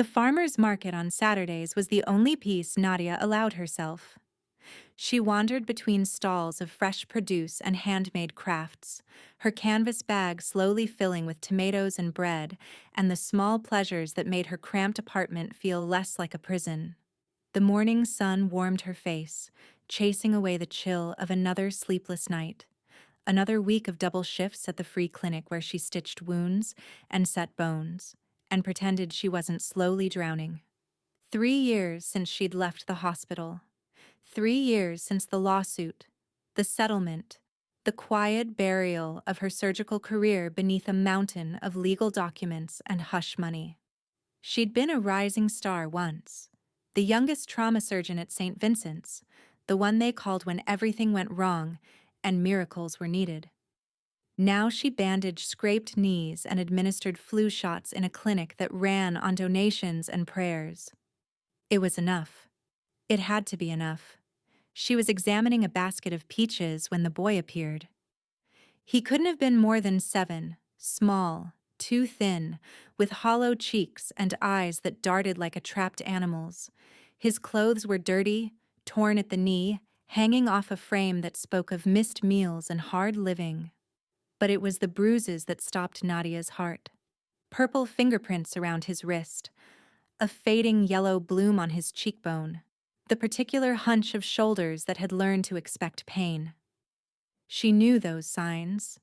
The farmer's market on Saturdays was the only peace Nadia allowed herself. She wandered between stalls of fresh produce and handmade crafts, her canvas bag slowly filling with tomatoes and bread, and the small pleasures that made her cramped apartment feel less like a prison. The morning sun warmed her face, chasing away the chill of another sleepless night. Another week of double shifts at the free clinic where she stitched wounds and set bones, and pretended she wasn't slowly drowning. 3 years since she'd left the hospital. 3 years since the lawsuit, the settlement, the quiet burial of her surgical career beneath a mountain of legal documents and hush money. She'd been a rising star once, the youngest trauma surgeon at St. Vincent's, the one they called when everything went wrong and miracles were needed. Now she bandaged scraped knees and administered flu shots in a clinic that ran on donations and prayers. It was enough. It had to be enough. She was examining a basket of peaches when the boy appeared. He couldn't have been more than 7, small, too thin, with hollow cheeks and eyes that darted like a trapped animal's. His clothes were dirty, torn at the knee, hanging off a frame that spoke of missed meals and hard living. But it was the bruises that stopped Nadia's heart. Purple fingerprints around his wrist, a fading yellow bloom on his cheekbone, the particular hunch of shoulders that had learned to expect pain. She knew those signs,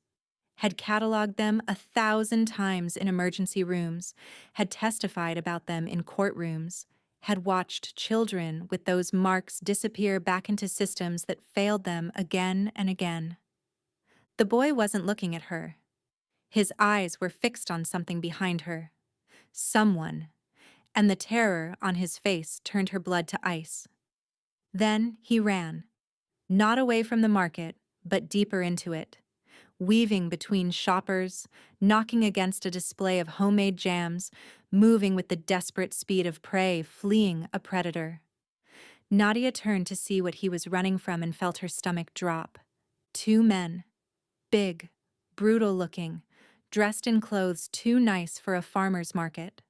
had cataloged them 1,000 times in emergency rooms, had testified about them in courtrooms, had watched children with those marks disappear back into systems that failed them again and again. The boy wasn't looking at her. His eyes were fixed on something behind her. Someone, and the terror on his face turned her blood to ice. Then he ran, not away from the market, but deeper into it, weaving between shoppers, knocking against a display of homemade jams, moving with the desperate speed of prey fleeing a predator. Nadia turned to see what he was running from and felt her stomach drop. 2 men, big, brutal-looking, dressed in clothes too nice for a farmer's market.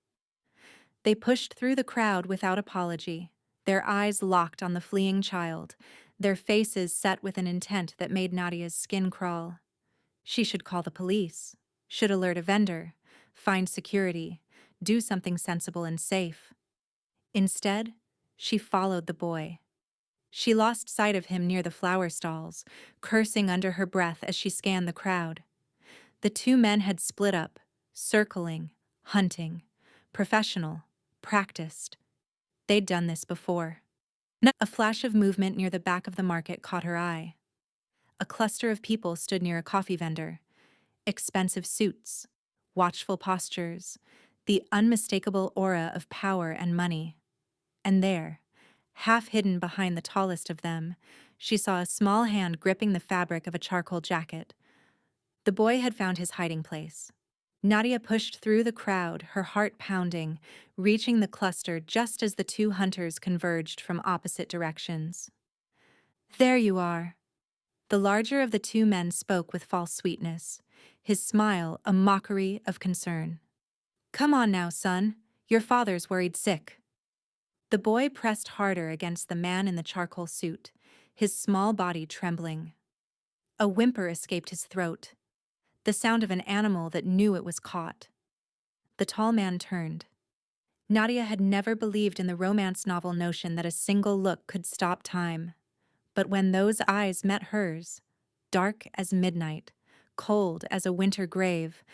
They pushed through the crowd without apology, their eyes locked on the fleeing child, their faces set with an intent that made Nadia's skin crawl. She should call the police, should alert a vendor, find security, do something sensible and safe. Instead, she followed the boy. She lost sight of him near the flower stalls, cursing under her breath as she scanned the crowd. The 2 men had split up, circling, hunting, professional, practiced. They'd done this before. A flash of movement near the back of the market caught her eye. A cluster of people stood near a coffee vendor. Expensive suits, watchful postures, the unmistakable aura of power and money. And there, half hidden behind the tallest of them, she saw a small hand gripping the fabric of a charcoal jacket. The boy had found his hiding place. Nadia pushed through the crowd, her heart pounding, reaching the cluster just as the 2 hunters converged from opposite directions. "There you are." The larger of the 2 men spoke with false sweetness, his smile a mockery of concern. "Come on now, son. Your father's worried sick." The boy pressed harder against the man in the charcoal suit, his small body trembling. A whimper escaped his throat, the sound of an animal that knew it was caught. The tall man turned. Nadia had never believed in the romance novel notion that a single look could stop time. But when those eyes met hers, dark as midnight, cold as a winter grave,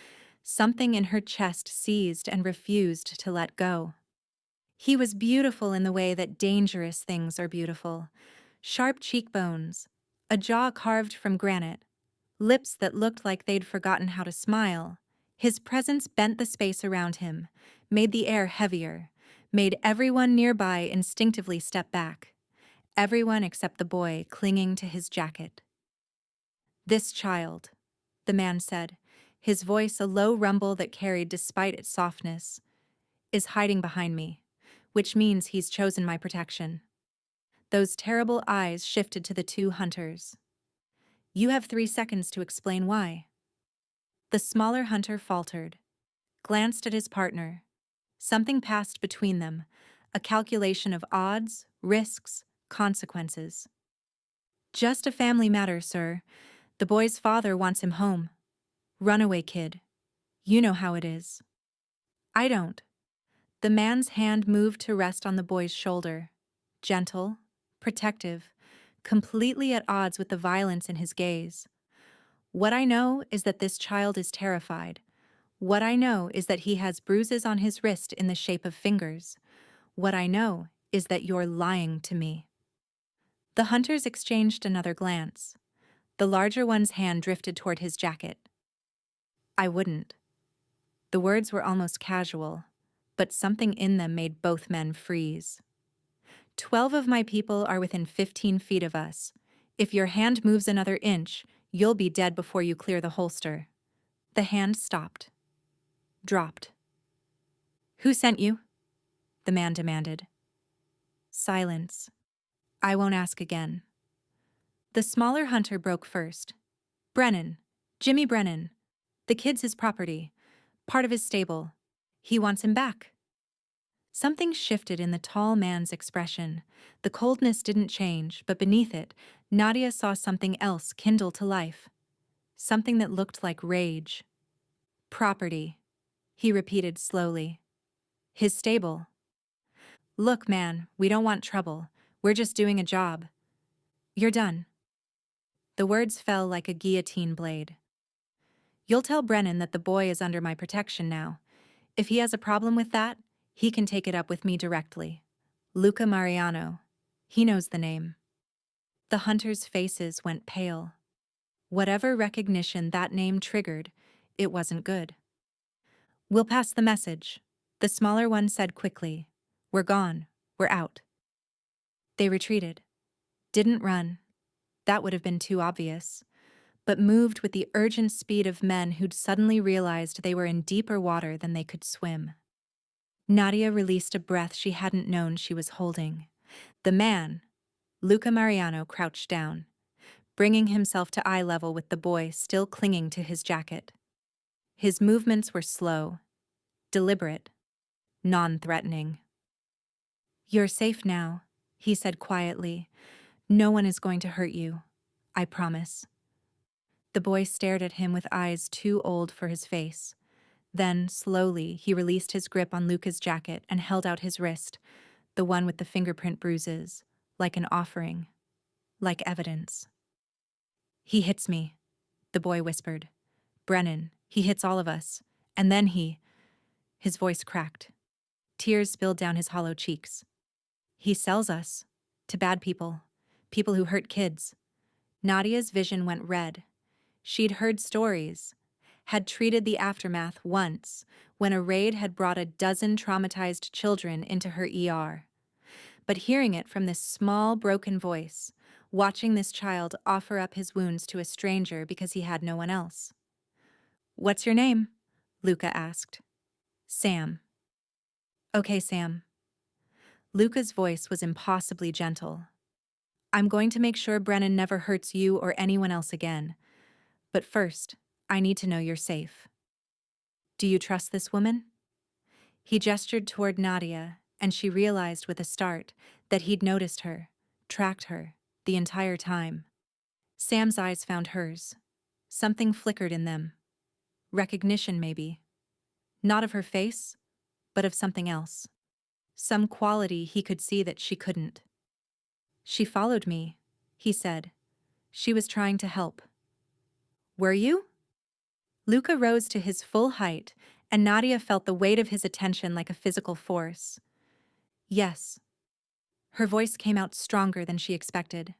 something in her chest seized and refused to let go. He was beautiful in the way that dangerous things are beautiful. Sharp cheekbones, a jaw carved from granite, lips that looked like they'd forgotten how to smile. His presence bent the space around him, made the air heavier, made everyone nearby instinctively step back. Everyone except the boy clinging to his jacket. "This child," the man said, his voice a low rumble that carried despite its softness, "is hiding behind me, which means he's chosen my protection." Those terrible eyes shifted to the 2 hunters. "You have 3 seconds to explain why." The smaller hunter faltered, glanced at his partner, Something passed between them, a calculation of odds, risks, consequences. Just a family matter, sir. The boy's father wants him home. Runaway kid. You know how it is. I don't. The man's hand moved to rest on the boy's shoulder. Gentle, protective, completely at odds with the violence in his gaze. What I know is that this child is terrified. What I know is that he has bruises on his wrist in the shape of fingers. What I know is that you're lying to me. The hunters exchanged another glance. The larger one's hand drifted toward his jacket. I wouldn't. The words were almost casual, but something in them made both men freeze. 12 of my people are within 15 feet of us. If your hand moves another inch, you'll be dead before you clear the holster. The hand stopped. Dropped. Who sent you? The man demanded. Silence. I won't ask again. The smaller hunter broke first. Brennan. Jimmy Brennan. The kid's his property. Part of his stable. He wants him back. Something shifted in the tall man's expression. The coldness didn't change, but beneath it, Nadia saw something else kindle to life. Something that looked like rage. Property, he repeated slowly. His stable. Look, man, we don't want trouble. We're just doing a job. You're done. The words fell like a guillotine blade. You'll tell Brennan that the boy is under my protection now. If he has a problem with that, he can take it up with me directly. Luca Mariano. He knows the name. The hunters' faces went pale. Whatever recognition that name triggered, it wasn't good. We'll pass the message, the smaller one said quickly. We're gone. We're out. They retreated. Didn't run. That would have been too obvious. But moved with the urgent speed of men who'd suddenly realized they were in deeper water than they could swim. Nadia released a breath she hadn't known she was holding. The man, Luca Mariano, crouched down, bringing himself to eye level with the boy still clinging to his jacket. His movements were slow, deliberate, non-threatening. You're safe now, he said quietly. No one is going to hurt you. I promise. The boy stared at him with eyes too old for his face. Then, slowly, he released his grip on Luca's jacket and held out his wrist, the one with the fingerprint bruises, like an offering, like evidence. He hits me, the boy whispered. Brennan, he hits all of us. And then his voice cracked. Tears spilled down his hollow cheeks. He sells us. To bad people. People who hurt kids. Nadia's vision went red. She'd heard stories, had treated the aftermath once, when a raid had brought a dozen traumatized children into her ER. But hearing it from this small, broken voice, watching this child offer up his wounds to a stranger because he had no one else. What's your name? Luca asked. Sam. Okay, Sam. Luca's voice was impossibly gentle. I'm going to make sure Brennan never hurts you or anyone else again. But first, I need to know you're safe. Do you trust this woman? He gestured toward Nadia, and she realized with a start that he'd noticed her, tracked her, the entire time. Sam's eyes found hers. Something flickered in them. Recognition, maybe. Not of her face, but of something else. Some quality he could see that she couldn't. She followed me, he said. She was trying to help. Were you? Luca rose to his full height, and Nadia felt the weight of his attention like a physical force. Yes. Her voice came out stronger than she expected.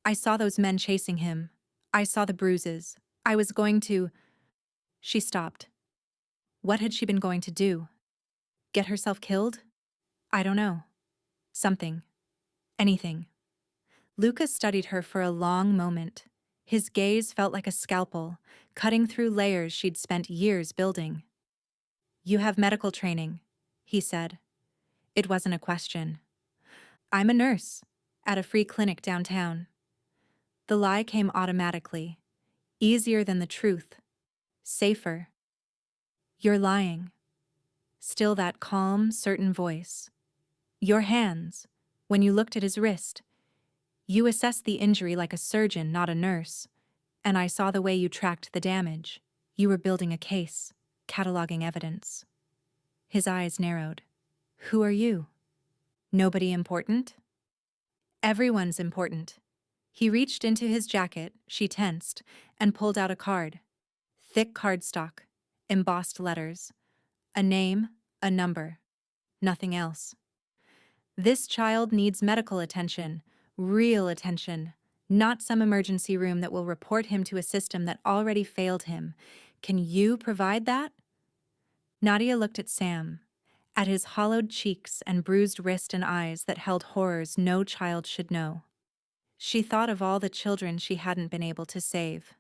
I saw those men chasing him. I saw the bruises. I was going to... She stopped. What had she been going to do? Get herself killed? I don't know. Something. Anything. Luca studied her for a long moment. His gaze felt like a scalpel, cutting through layers she'd spent years building. You have medical training, he said. It wasn't a question. I'm a nurse, at a free clinic downtown. The lie came automatically, easier than the truth, safer. You're lying. Still that calm, certain voice. Your hands. When you looked at his wrist, you assessed the injury like a surgeon, not a nurse. And I saw the way you tracked the damage. You were building a case, cataloging evidence. His eyes narrowed. Who are you? Nobody important? Everyone's important. He reached into his jacket, she tensed, and pulled out a card. Thick cardstock, embossed letters. A name, a number. Nothing else. This child needs medical attention, real attention, not some emergency room that will report him to a system that already failed him. Can you provide that? Nadia looked at Sam, at his hollowed cheeks and bruised wrist and eyes that held horrors no child should know. She thought of all the children she hadn't been able to save.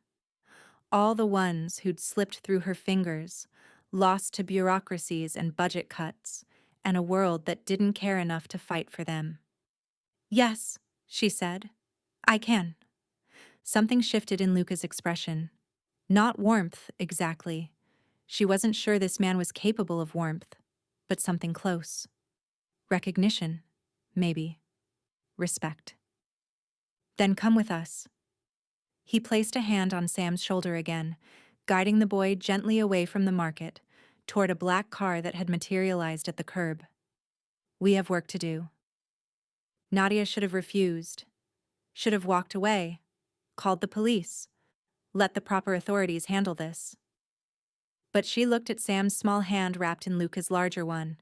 All the ones who'd slipped through her fingers, lost to bureaucracies and budget cuts, and a world that didn't care enough to fight for them. Yes, she said. I can. Something shifted in Luca's expression. Not warmth, exactly. She wasn't sure this man was capable of warmth, but something close. Recognition, maybe. Respect. Then come with us. He placed a hand on Sam's shoulder again, guiding the boy gently away from the market, toward a black car that had materialized at the curb. We have work to do. Nadia should have refused, should have walked away, called the police, let the proper authorities handle this. But she looked at Sam's small hand wrapped in Luca's larger one,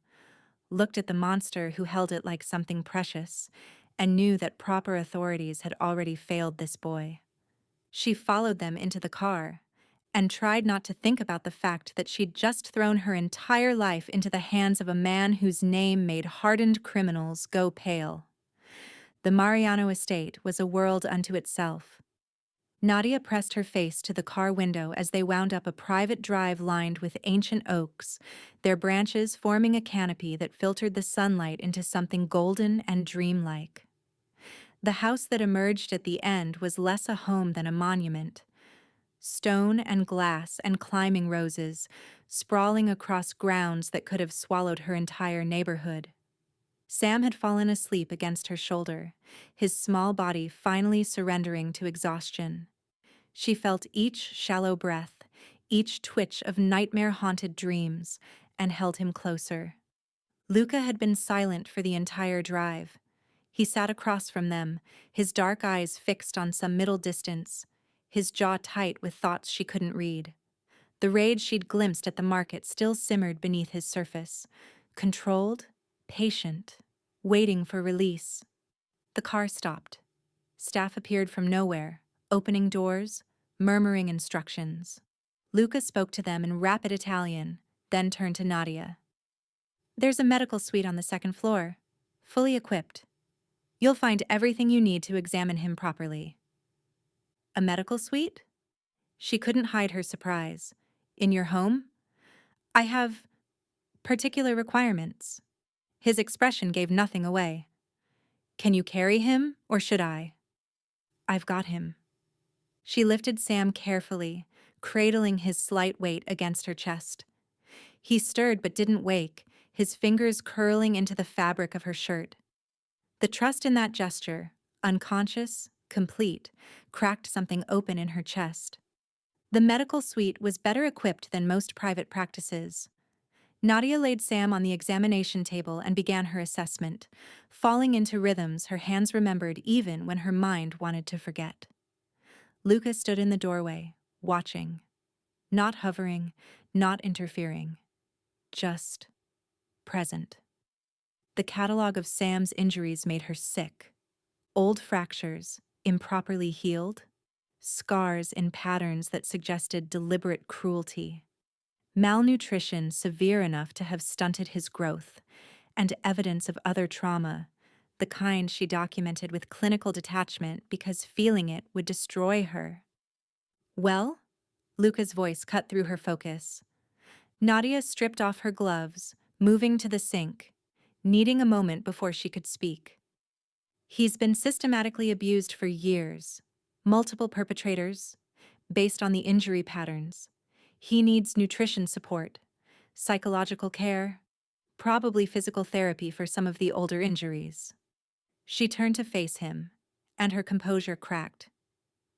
looked at the monster who held it like something precious, and knew that proper authorities had already failed this boy. She followed them into the car and tried not to think about the fact that she'd just thrown her entire life into the hands of a man whose name made hardened criminals go pale. The Mariano estate was a world unto itself. Nadia pressed her face to the car window as they wound up a private drive lined with ancient oaks, their branches forming a canopy that filtered the sunlight into something golden and dreamlike. The house that emerged at the end was less a home than a monument. Stone and glass and climbing roses, sprawling across grounds that could have swallowed her entire neighborhood. Sam had fallen asleep against her shoulder, his small body finally surrendering to exhaustion. She felt each shallow breath, each twitch of nightmare-haunted dreams, and held him closer. Luca had been silent for the entire drive. He sat across from them, his dark eyes fixed on some middle distance, his jaw tight with thoughts she couldn't read. The rage she'd glimpsed at the market still simmered beneath his surface, controlled, patient, waiting for release. The car stopped. Staff appeared from nowhere, opening doors, murmuring instructions. Luca spoke to them in rapid Italian, then turned to Nadia. There's a medical suite on the second floor, fully equipped. You'll find everything you need to examine him properly. A medical suite? She couldn't hide her surprise. In your home? I have particular requirements. His expression gave nothing away. Can you carry him, or should I? I've got him. She lifted Sam carefully, cradling his slight weight against her chest. He stirred but didn't wake, his fingers curling into the fabric of her shirt. The trust in that gesture, unconscious, complete, cracked something open in her chest. The medical suite was better equipped than most private practices. Nadia laid Sam on the examination table and began her assessment, falling into rhythms her hands remembered even when her mind wanted to forget. Luca stood in the doorway, watching, not hovering, not interfering, just present. The catalog of Sam's injuries made her sick. Old fractures, improperly healed, scars in patterns that suggested deliberate cruelty, malnutrition severe enough to have stunted his growth, and evidence of other trauma, the kind she documented with clinical detachment because feeling it would destroy her. Well? Luca's voice cut through her focus. Nadia stripped off her gloves, moving to the sink, needing a moment before she could speak. He's been systematically abused for years. Multiple perpetrators, based on the injury patterns. He needs nutrition support, psychological care, probably physical therapy for some of the older injuries. She turned to face him, and her composure cracked.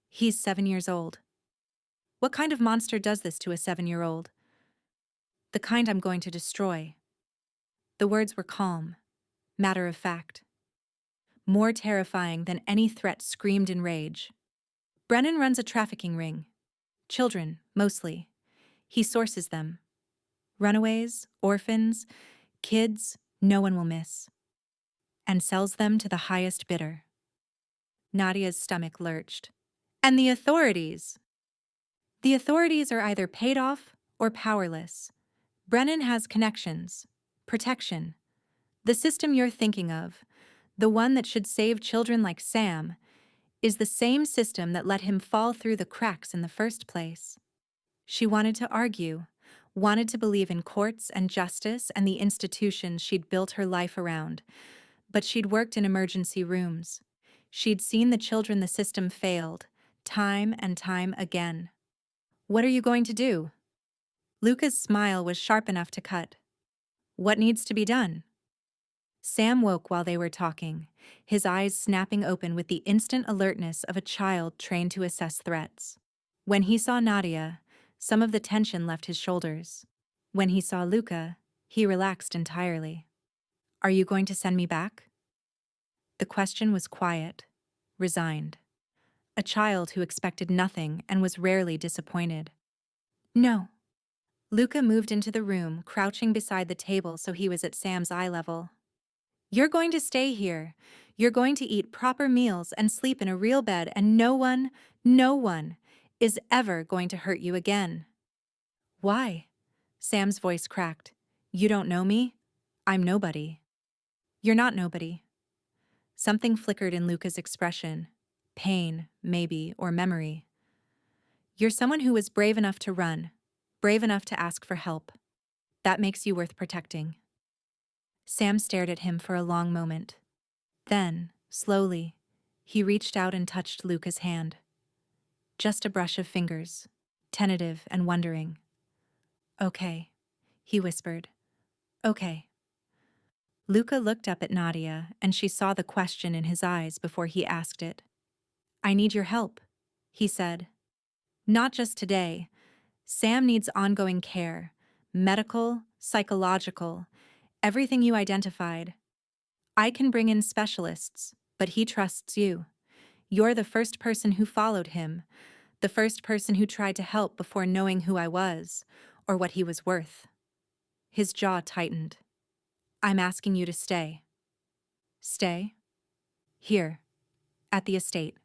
He's 7 years old. What kind of monster does this to a 7-year-old? The kind I'm going to destroy. The words were calm, matter of fact, more terrifying than any threat screamed in rage. Brennan runs a trafficking ring. Children, mostly. He sources them. Runaways, orphans, kids no one will miss. And sells them to the highest bidder. Nadia's stomach lurched. And the authorities? The authorities are either paid off or powerless. Brennan has connections, protection. The system you're thinking of, the one that should save children like Sam, is the same system that let him fall through the cracks in the first place. She wanted to argue, wanted to believe in courts and justice and the institutions she'd built her life around, but she'd worked in emergency rooms. She'd seen the children the system failed, time and time again. What are you going to do? Luca's smile was sharp enough to cut. What needs to be done? Sam woke while they were talking, his eyes snapping open with the instant alertness of a child trained to assess threats. When he saw Nadia, some of the tension left his shoulders. When he saw Luca, he relaxed entirely. Are you going to send me back? The question was quiet, resigned. A child who expected nothing and was rarely disappointed. No. Luca moved into the room, crouching beside the table so he was at Sam's eye level. You're going to stay here. You're going to eat proper meals and sleep in a real bed, and no one is ever going to hurt you again. Why? Sam's voice cracked. You don't know me? I'm nobody. You're not nobody. Something flickered in Luca's expression. Pain, maybe, or memory. You're someone who was brave enough to run, brave enough to ask for help. That makes you worth protecting. Sam stared at him for a long moment. Then, slowly, he reached out and touched Luca's hand. Just a brush of fingers, tentative and wondering. Okay, he whispered. Okay. Luca looked up at Nadia, and she saw the question in his eyes before he asked it. I need your help, he said. Not just today. Sam needs ongoing care, medical, psychological, everything you identified. I can bring in specialists, but he trusts you. You're the first person who followed him, the first person who tried to help before knowing who I was, or what he was worth. His jaw tightened. I'm asking you to stay. Stay? Here. At the estate.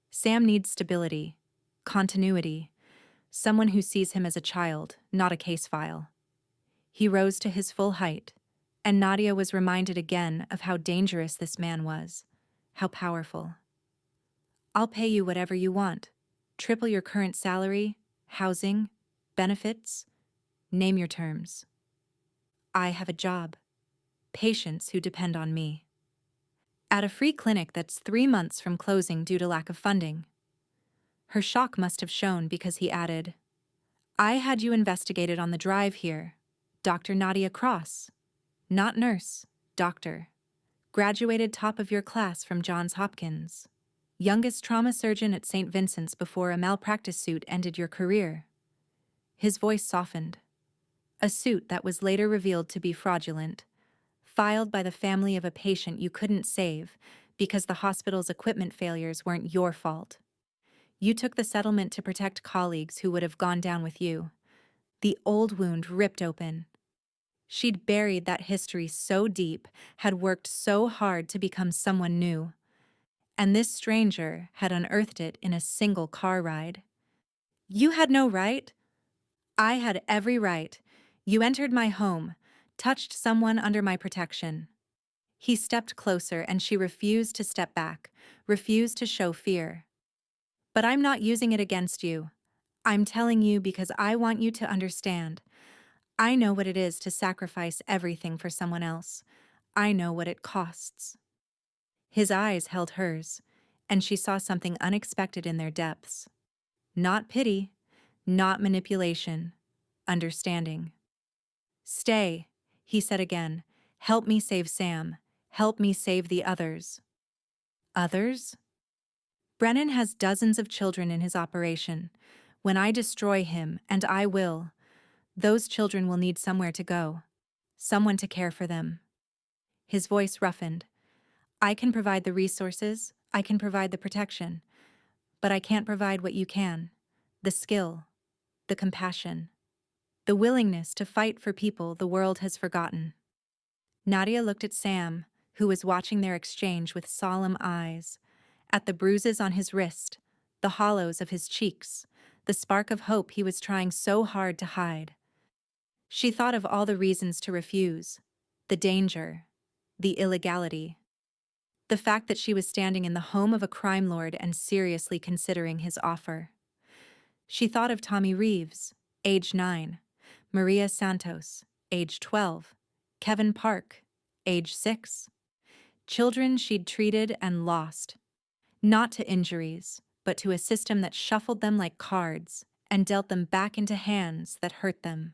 Sam needs stability, continuity, someone who sees him as a child, not a case file. He rose to his full height, and Nadia was reminded again of how dangerous this man was, how powerful. I'll pay you whatever you want. Triple your current salary, housing, benefits. Name your terms. I have a job. Patients who depend on me. At a free clinic that's 3 months from closing due to lack of funding. Her shock must have shown because he added, I had you investigated on the drive here. Dr. Nadia Cross. Not nurse, doctor. Graduated top of your class from Johns Hopkins. Youngest trauma surgeon at St. Vincent's before a malpractice suit ended your career. His voice softened. A suit that was later revealed to be fraudulent, filed by the family of a patient you couldn't save because the hospital's equipment failures weren't your fault. You took the settlement to protect colleagues who would have gone down with you. The old wound ripped open. She'd buried that history so deep, had worked so hard to become someone new. And this stranger had unearthed it in a single car ride. You had no right? I had every right. You entered my home, touched someone under my protection. He stepped closer and she refused to step back, refused to show fear. But I'm not using it against you. I'm telling you because I want you to understand. I know what it is to sacrifice everything for someone else. I know what it costs. His eyes held hers, and she saw something unexpected in their depths. Not pity, not manipulation, understanding. Stay, he said again, Help me save Sam. Help me save the others. Others? Brennan has dozens of children in his operation. When I destroy him, and I will, those children will need somewhere to go. Someone to care for them. His voice roughened. I can provide the resources, I can provide the protection, but I can't provide what you can. The skill, the compassion, the willingness to fight for people the world has forgotten. Nadia looked at Sam, who was watching their exchange with solemn eyes, at the bruises on his wrist, the hollows of his cheeks, the spark of hope he was trying so hard to hide. She thought of all the reasons to refuse, the danger, the illegality, the fact that she was standing in the home of a crime lord and seriously considering his offer. She thought of Tommy Reeves, age 9, Maria Santos, age 12, Kevin Park, age 6. Children she'd treated and lost, not to injuries, but to a system that shuffled them like cards and dealt them back into hands that hurt them.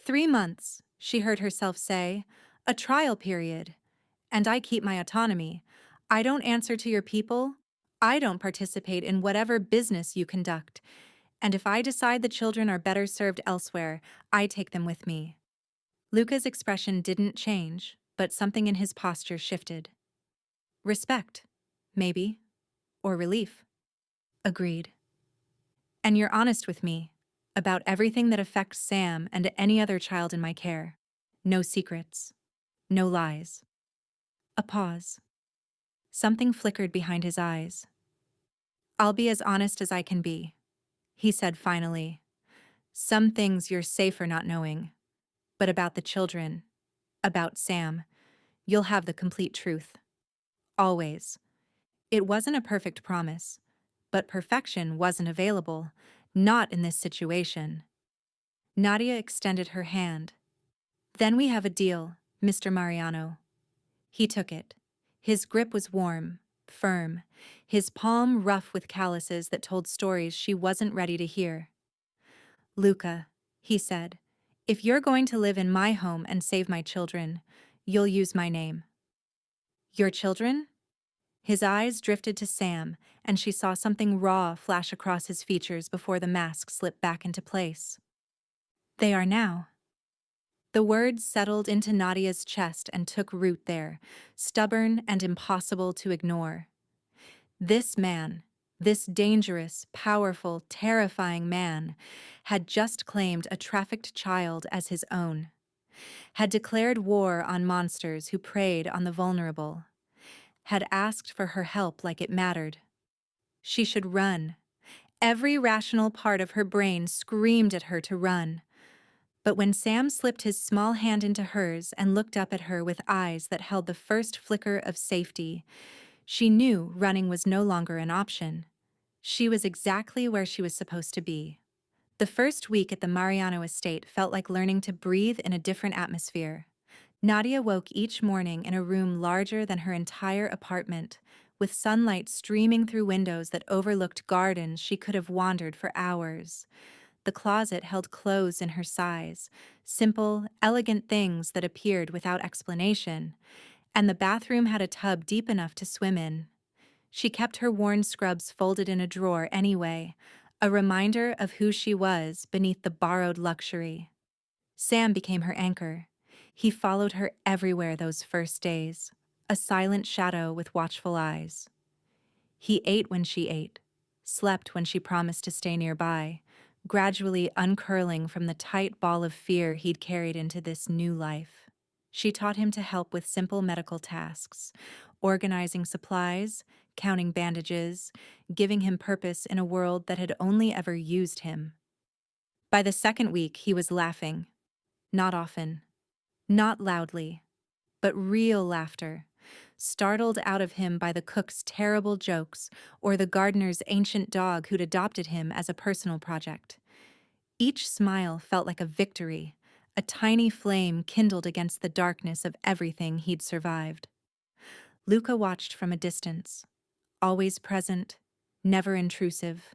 3 months, she heard herself say, a trial period, and I keep my autonomy. I don't answer to your people. I don't participate in whatever business you conduct. And if I decide the children are better served elsewhere, I take them with me. Luca's expression didn't change, but something in his posture shifted. Respect, maybe, or relief. Agreed. And you're honest with me about everything that affects Sam and any other child in my care. No secrets. No lies. A pause. Something flickered behind his eyes. I'll be as honest as I can be, he said finally. Some things you're safer not knowing. But about the children, about Sam, you'll have the complete truth. Always. It wasn't a perfect promise, but perfection wasn't available, not in this situation. Nadia extended her hand. Then we have a deal, Mr. Mariano. He took it. His grip was warm, firm, his palm rough with calluses that told stories she wasn't ready to hear. Luca, he said, if you're going to live in my home and save my children, you'll use my name. Your children? His eyes drifted to Sam, and she saw something raw flash across his features before the mask slipped back into place. They are now. The words settled into Nadia's chest and took root there, stubborn and impossible to ignore. This man, this dangerous, powerful, terrifying man, had just claimed a trafficked child as his own, had declared war on monsters who preyed on the vulnerable, had asked for her help like it mattered. She should run. Every rational part of her brain screamed at her to run. But when Sam slipped his small hand into hers and looked up at her with eyes that held the first flicker of safety, she knew running was no longer an option. She was exactly where she was supposed to be. The first week at the Mariano estate felt like learning to breathe in a different atmosphere. Nadia woke each morning in a room larger than her entire apartment, with sunlight streaming through windows that overlooked gardens she could have wandered for hours. The closet held clothes in her size, simple, elegant things that appeared without explanation, and the bathroom had a tub deep enough to swim in. She kept her worn scrubs folded in a drawer anyway, a reminder of who she was beneath the borrowed luxury. Sam became her anchor. He followed her everywhere those first days, a silent shadow with watchful eyes. He ate when she ate, slept when she promised to stay nearby, gradually uncurling from the tight ball of fear he'd carried into this new life. She taught him to help with simple medical tasks, organizing supplies, counting bandages, giving him purpose in a world that had only ever used him. By the second week, he was laughing. Not often. Not loudly. But real laughter, startled out of him by the cook's terrible jokes or the gardener's ancient dog who'd adopted him as a personal project. Each smile felt like a victory, a tiny flame kindled against the darkness of everything he'd survived. Luca watched from a distance, always present, never intrusive,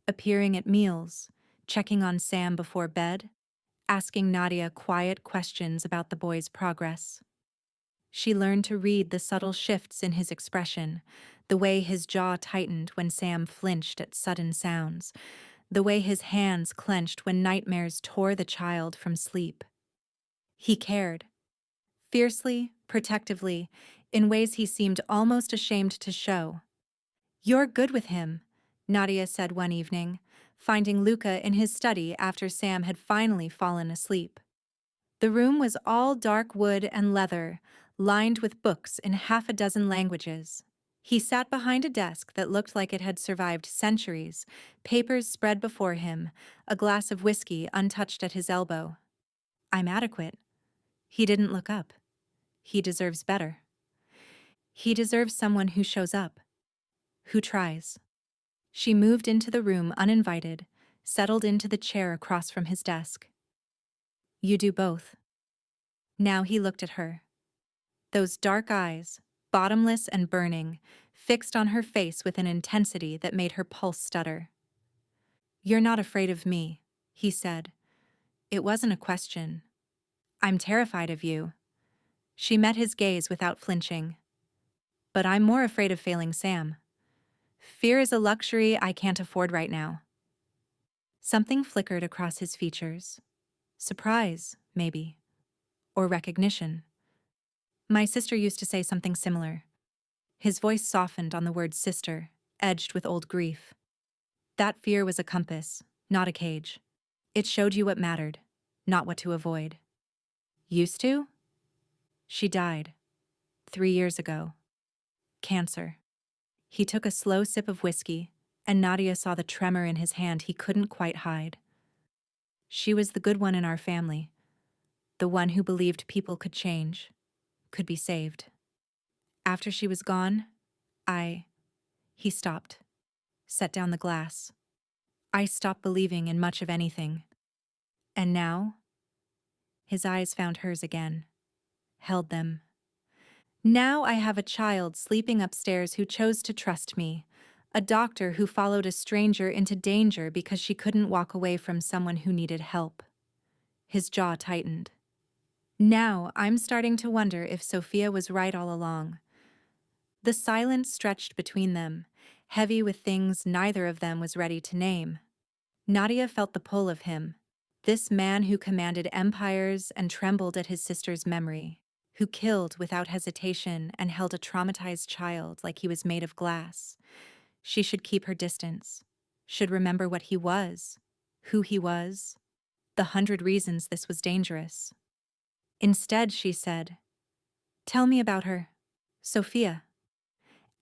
appearing at meals, checking on Sam before bed, asking Nadia quiet questions about the boy's progress. She learned to read the subtle shifts in his expression, the way his jaw tightened when Sam flinched at sudden sounds, the way his hands clenched when nightmares tore the child from sleep. He cared, fiercely, protectively, in ways he seemed almost ashamed to show. "You're good with him," Nadia said one evening, finding Luca in his study after Sam had finally fallen asleep. The room was all dark wood and leather, lined with books in half a dozen languages. He sat behind a desk that looked like it had survived centuries, papers spread before him, a glass of whiskey untouched at his elbow. "I'm adequate." He didn't look up. "He deserves better. He deserves someone who shows up, who tries." She moved into the room uninvited, settled into the chair across from his desk. "You do both." Now he looked at her. Those dark eyes, bottomless and burning, fixed on her face with an intensity that made her pulse stutter. "You're not afraid of me," he said. It wasn't a question. "I'm terrified of you." She met his gaze without flinching. "But I'm more afraid of failing Sam. Fear is a luxury I can't afford right now." Something flickered across his features. Surprise, maybe. Or recognition. "My sister used to say something similar." His voice softened on the word sister, edged with old grief. "That fear was a compass, not a cage. It showed you what mattered, not what to avoid." "Used to?" "She died. 3 years ago. Cancer." He took a slow sip of whiskey, and Nadia saw the tremor in his hand he couldn't quite hide. "She was the good one in our family, the one who believed people could change, could be saved. After she was gone, I—" He stopped, set down the glass. "I stopped believing in much of anything. And now?" His eyes found hers again, held them. "Now I have a child sleeping upstairs who chose to trust me, a doctor who followed a stranger into danger because she couldn't walk away from someone who needed help." His jaw tightened. "Now I'm starting to wonder if Sophia was right all along." The silence stretched between them, heavy with things neither of them was ready to name. Nadia felt the pull of him, this man who commanded empires and trembled at his sister's memory, who killed without hesitation and held a traumatized child like he was made of glass. She should keep her distance, should remember what he was, who he was, the 100 reasons this was dangerous. Instead, she said, "Tell me about her, Sophia."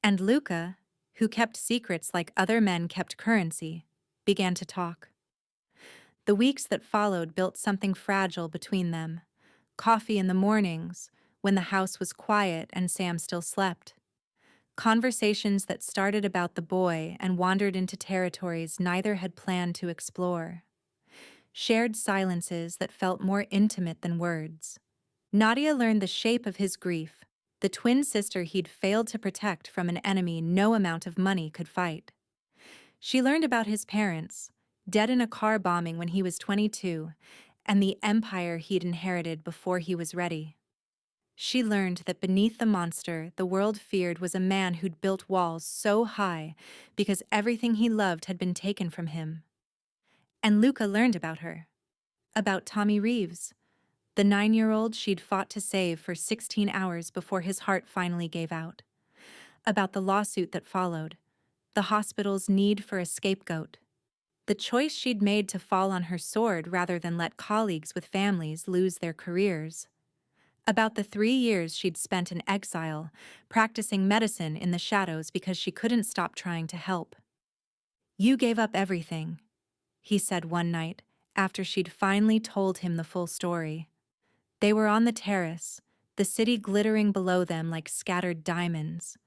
And Luca, who kept secrets like other men kept currency, began to talk. The weeks that followed built something fragile between them. Coffee in the mornings, when the house was quiet and Sam still slept. Conversations that started about the boy and wandered into territories neither had planned to explore. Shared silences that felt more intimate than words. Nadia learned the shape of his grief, the twin sister he'd failed to protect from an enemy no amount of money could fight. She learned about his parents, dead in a car bombing when he was 22, and the empire he'd inherited before he was ready. She learned that beneath the monster the world feared was a man who'd built walls so high because everything he loved had been taken from him. And Luca learned about her. About Tommy Reeves, the 9-year-old she'd fought to save for 16 hours before his heart finally gave out. About the lawsuit that followed, the hospital's need for a scapegoat, the choice she'd made to fall on her sword rather than let colleagues with families lose their careers. About the 3 years she'd spent in exile, practicing medicine in the shadows because she couldn't stop trying to help. "You gave up everything," he said one night, after she'd finally told him the full story. They were on the terrace, the city glittering below them like scattered diamonds.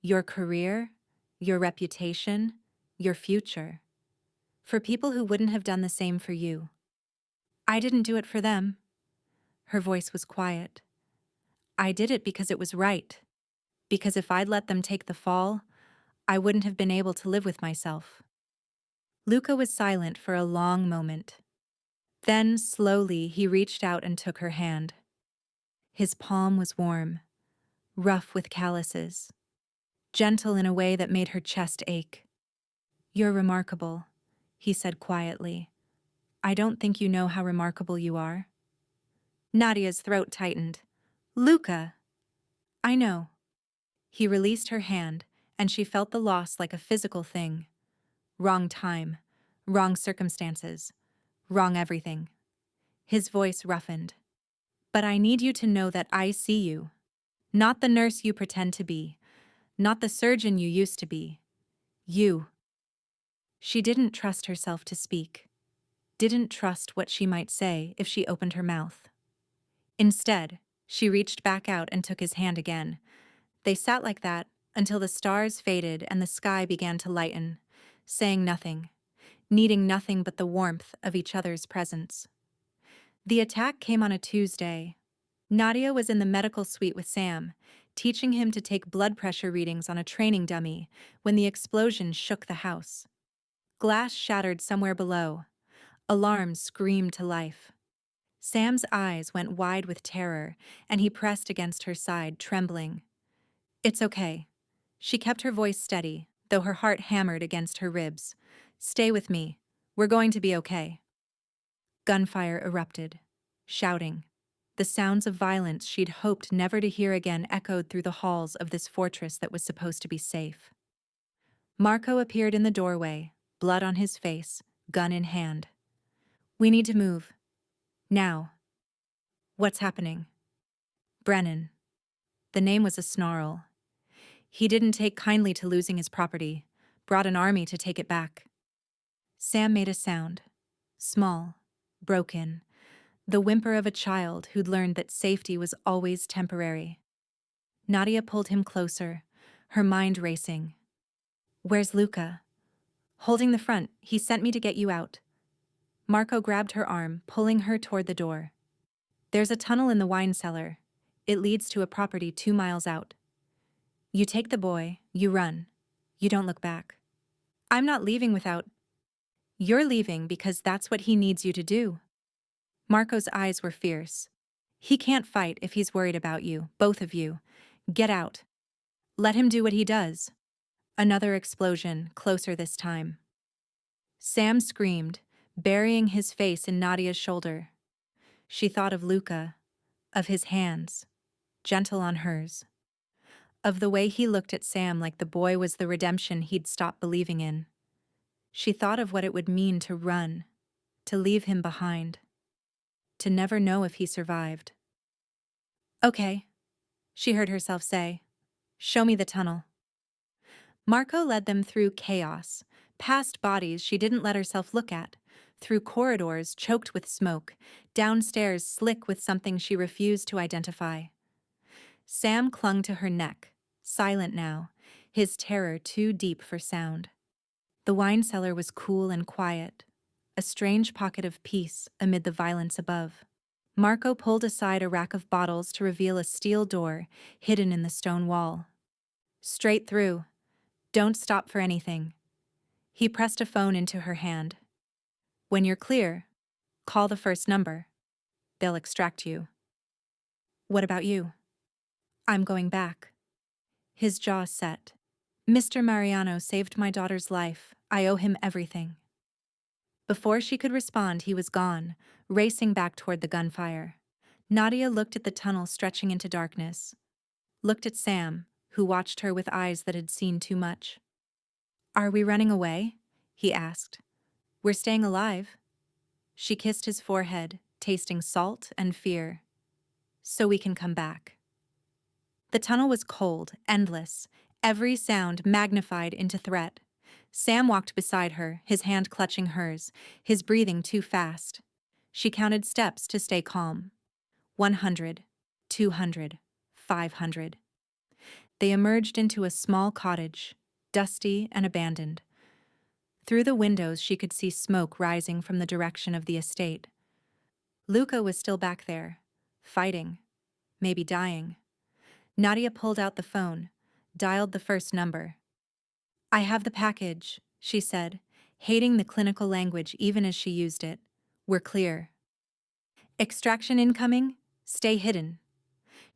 Your career, your reputation, your future. For people who wouldn't have done the same for you. "I didn't do it for them." Her voice was quiet. "I did it because it was right. Because if I'd let them take the fall, I wouldn't have been able to live with myself." Luca was silent for a long moment. Then, slowly, he reached out and took her hand. His palm was warm, rough with calluses, gentle in a way that made her chest ache. "You're remarkable," he said quietly. "I don't think you know how remarkable you are." Nadia's throat tightened. "Luca!" "I know." He released her hand, and she felt the loss like a physical thing. Wrong time, wrong circumstances, wrong everything. His voice roughened. "But I need you to know that I see you. Not the nurse you pretend to be, not the surgeon you used to be. You." She didn't trust herself to speak, didn't trust what she might say if she opened her mouth. Instead, she reached back out and took his hand again. They sat like that until the stars faded and the sky began to lighten, saying nothing, needing nothing but the warmth of each other's presence. The attack came on a Tuesday. Nadia was in the medical suite with Sam, teaching him to take blood pressure readings on a training dummy when the explosion shook the house. Glass shattered somewhere below. Alarms screamed to life. Sam's eyes went wide with terror, and he pressed against her side, trembling. "It's okay." She kept her voice steady, though her heart hammered against her ribs. "Stay with me. We're going to be okay." Gunfire erupted. Shouting. The sounds of violence she'd hoped never to hear again echoed through the halls of this fortress that was supposed to be safe. Marco appeared in the doorway, blood on his face, gun in hand. "We need to move. Now." "What's happening?" "Brennan." The name was a snarl. "He didn't take kindly to losing his property, brought an army to take it back." Sam made a sound. Small, broken, the whimper of a child who'd learned that safety was always temporary. Nadia pulled him closer, her mind racing. "Where's Luca?" "Holding the front. He sent me to get you out." Marco grabbed her arm, pulling her toward the door. "There's a tunnel in the wine cellar. It leads to a property 2 miles out. You take the boy, you run. You don't look back." "I'm not leaving without—" "You're leaving because that's what he needs you to do." Marco's eyes were fierce. "He can't fight if he's worried about you, both of you. Get out. Let him do what he does." Another explosion, closer this time. Sam screamed, burying his face in Nadia's shoulder. She thought of Luca, of his hands, gentle on hers, of the way he looked at Sam like the boy was the redemption he'd stopped believing in. She thought of what it would mean to run, to leave him behind, to never know if he survived. "Okay," she heard herself say. "Show me the tunnel." Marco led them through chaos, past bodies she didn't let herself look at, through corridors choked with smoke, downstairs slick with something she refused to identify. Sam clung to her neck, silent now, his terror too deep for sound. The wine cellar was cool and quiet, a strange pocket of peace amid the violence above. Marco pulled aside a rack of bottles to reveal a steel door hidden in the stone wall. "Straight through. Don't stop for anything." He pressed a phone into her hand. "When you're clear, call the first number. They'll extract you." "What about you?" "I'm going back." His jaw set. "Mr. Mariano saved my daughter's life. I owe him everything." Before she could respond, he was gone, racing back toward the gunfire. Nadia looked at the tunnel stretching into darkness. Looked at Sam, who watched her with eyes that had seen too much. "Are we running away?" he asked. "We're staying alive." She kissed his forehead, tasting salt and fear. "So we can come back." The tunnel was cold, endless, every sound magnified into threat. Sam walked beside her, his hand clutching hers, his breathing too fast. She counted steps to stay calm. 100, 200, 500. They emerged into a small cottage, dusty and abandoned. Through the windows she could see smoke rising from the direction of the estate. Luca was still back there, fighting, maybe dying. Nadia pulled out the phone, dialed the first number. "I have the package," she said, hating the clinical language even as she used it. "We're clear." "Extraction incoming? Stay hidden."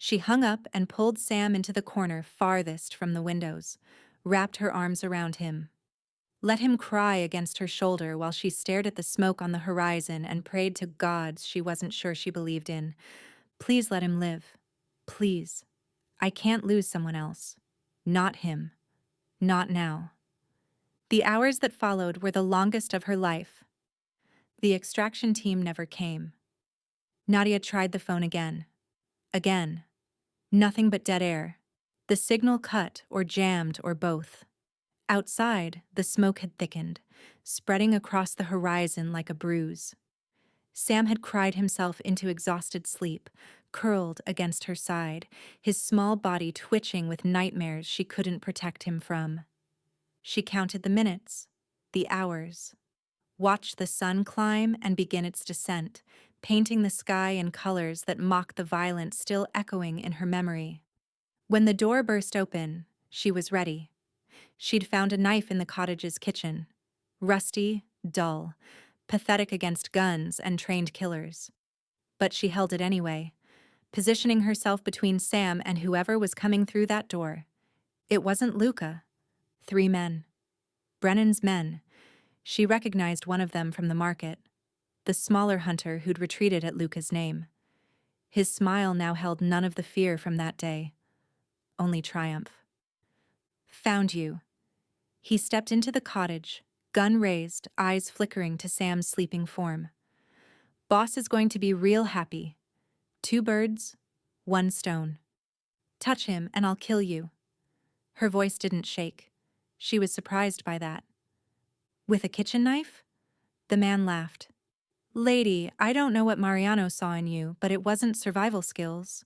She hung up and pulled Sam into the corner farthest from the windows, wrapped her arms around him. Let him cry against her shoulder while she stared at the smoke on the horizon and prayed to gods she wasn't sure she believed in. Please let him live. Please. I can't lose someone else. Not him. Not now. The hours that followed were the longest of her life. The extraction team never came. Nadia tried the phone again. Again. Nothing but dead air. The signal cut or jammed or both. Outside, the smoke had thickened, spreading across the horizon like a bruise. Sam had cried himself into exhausted sleep, curled against her side, his small body twitching with nightmares she couldn't protect him from. She counted the minutes, the hours, watched the sun climb and begin its descent, painting the sky in colors that mocked the violence still echoing in her memory. When the door burst open, she was ready. She'd found a knife in the cottage's kitchen. Rusty, dull, pathetic against guns and trained killers. But she held it anyway, positioning herself between Sam and whoever was coming through that door. It wasn't Luca. 3 men. Brennan's men. She recognized one of them from the market, the smaller hunter who'd retreated at Luca's name. His smile now held none of the fear from that day, only triumph. Found you. He stepped into the cottage, gun raised, eyes flickering to Sam's sleeping form. Boss is going to be real happy. 2 birds, 1 stone. Touch him and I'll kill you. Her voice didn't shake. She was surprised by that. With a kitchen knife? The man laughed. Lady, I don't know what Mariano saw in you, but it wasn't survival skills.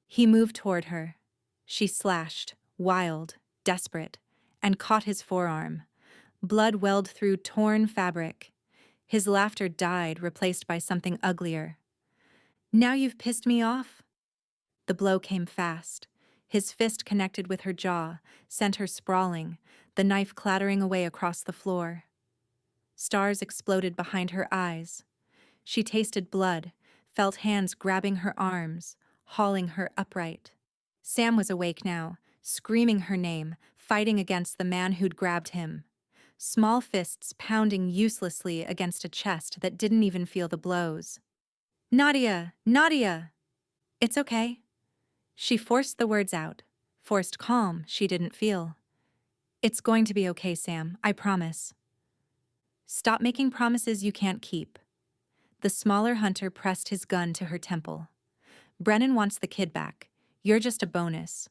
He moved toward her. She slashed, wild, desperate, and caught his forearm. Blood welled through torn fabric. His laughter died, replaced by something uglier. Now you've pissed me off? The blow came fast. His fist connected with her jaw, sent her sprawling, the knife clattering away across the floor. Stars exploded behind her eyes. She tasted blood, felt hands grabbing her arms, hauling her upright. Sam was awake now, screaming her name, fighting against the man who'd grabbed him. Small fists pounding uselessly against a chest that didn't even feel the blows. Nadia! Nadia! It's okay. She forced the words out, forced calm she didn't feel. It's going to be okay, Sam, I promise. Stop making promises you can't keep. The smaller hunter pressed his gun to her temple. Brennan wants the kid back. You're just a bonus.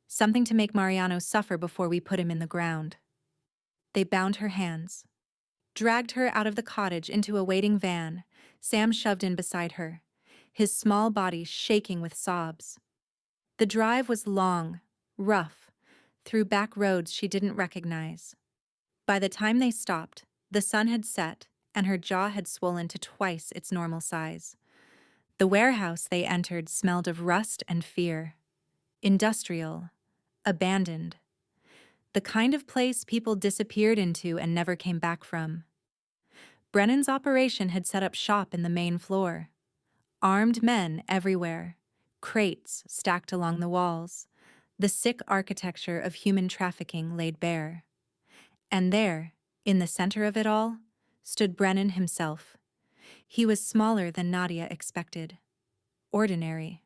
Something to make Mariano suffer before we put him in the ground. They bound her hands, dragged her out of the cottage into a waiting van. Sam shoved in beside her, his small body shaking with sobs. The drive was long, rough, through back roads she didn't recognize. By the time they stopped, the sun had set and her jaw had swollen to twice its normal size. The warehouse they entered smelled of rust and fear. Industrial, abandoned. The kind of place people disappeared into and never came back from. Brennan's operation had set up shop in the main floor. Armed men everywhere, crates stacked along the walls, the sick architecture of human trafficking laid bare. And there, in the center of it all, stood Brennan himself. He was smaller than Nadia expected. Ordinary.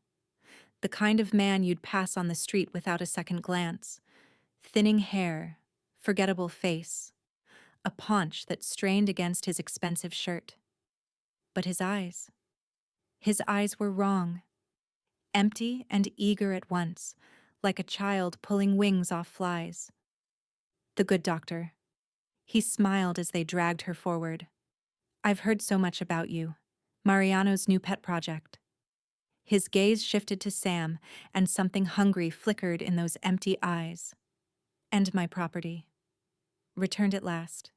The kind of man you'd pass on the street without a second glance. Thinning hair, forgettable face, a paunch that strained against his expensive shirt. But his eyes were wrong. Empty and eager at once, like a child pulling wings off flies. The good doctor. He smiled as they dragged her forward. I've heard so much about you. Mariano's new pet project. His gaze shifted to Sam, and something hungry flickered in those empty eyes. And my property. Returned at last.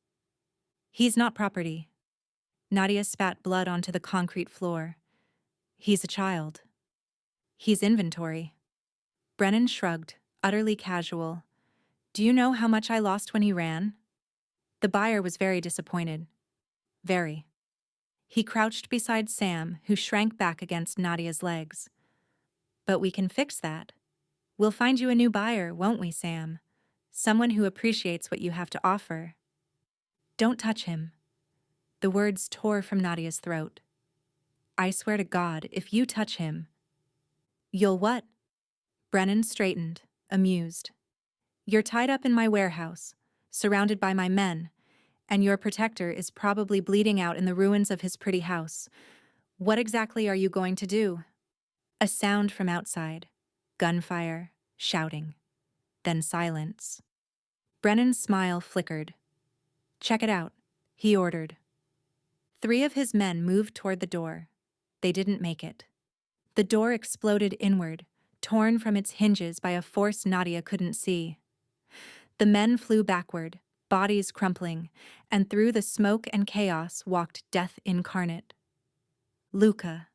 He's not property. Nadia spat blood onto the concrete floor. He's a child. He's inventory. Brennan shrugged, utterly casual. Do you know how much I lost when he ran? The buyer was very disappointed. Very. He crouched beside Sam, who shrank back against Nadia's legs. But we can fix that. We'll find you a new buyer, won't we, Sam? Someone who appreciates what you have to offer. Don't touch him. The words tore from Nadia's throat. I swear to God, if you touch him. You'll what? Brennan straightened, amused. You're tied up in my warehouse, surrounded by my men, and your protector is probably bleeding out in the ruins of his pretty house. What exactly are you going to do? A sound from outside. Gunfire, shouting. Then silence. Brennan's smile flickered. Check it out, he ordered. 3 of his men moved toward the door. They didn't make it. The door exploded inward, torn from its hinges by a force Nadia couldn't see. The men flew backward, bodies crumpling, and through the smoke and chaos walked death incarnate. Luca.